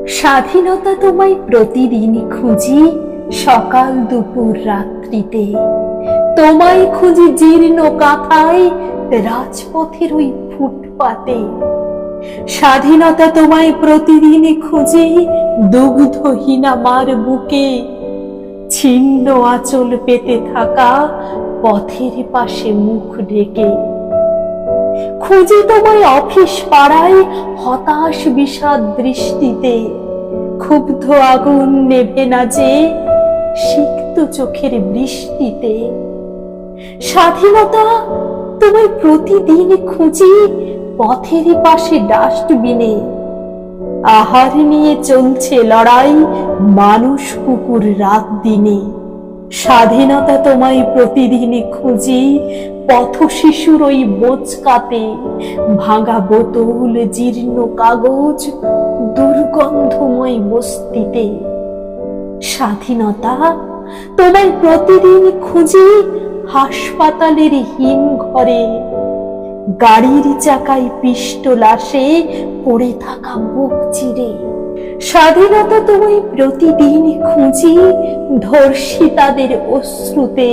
স্বাধীনতা তোমায় প্রতিদিন খুঁজি, সকাল দুপুর রাত্রিতে। তোমায় খুঁজি জীর্ণ কাঁথায়, রাজপথের ওই ফুটপাতে। স্বাধীনতা তোমায় প্রতিদিন খুঁজি, দুগ্ধহীন আমার বুকে। ছিন্ন আঁচল পেতে থাকা পথের পাশে মুখ ঢেকে। খুঁজি তোমায় অফিস পাড়ায়, হতাশ বিষাদ দৃষ্টিতে। ক্ষুব্ধ আগুন নেভে না যে সিক্ত চোখের বৃষ্টিতে। স্বাধীনতা তোমায় প্রতিদিন খুঁজি, পথের পাশে ডাস্টবিনে। আহার নিয়ে চলছে লড়াই, মানুষ কুকুর রাত দিনে। স্বাধীনতা তোমায় প্রতিদিন খুঁজি, পথ শিশুর ওই বোচকাতে। ভাঙা বোতল, জীর্ণ কাগজ, দুর্গন্ধময় বস্তিতে। স্বাধীনতা তোমায় প্রতিদিন খুঁজি, হাসপাতালের হিম ঘরে। গাড়ির চাকায় পিষ্ট লাশে পড়ে থাকা বুক চিরে। স্বাধীনতা তোমায় প্রতিদিন খুঁজি, ধর্ষিতাদের অশ্রুতে।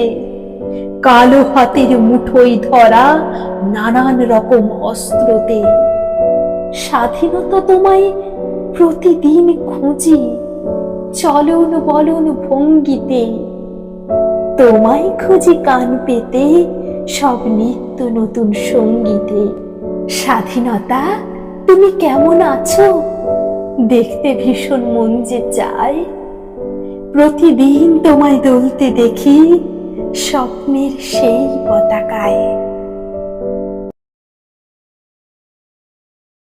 কালো হাতের মুঠোয় ধরা নানান রকম অস্ত্রতে। স্বাধীনতা তোমায় প্রতিদিন খুঁজি, চলন বলন ভঙ্গিতে। তোমায় খুঁজি কান পেতে, সব নিত্য নতুন সঙ্গীতে। স্বাধীনতা তুমি কেমন আছো? দেখতে ভীষণ মন যে চায়। প্রতিদিন তোমায় দুলতে দেখি স্বপ্নের সেই পতাকায়।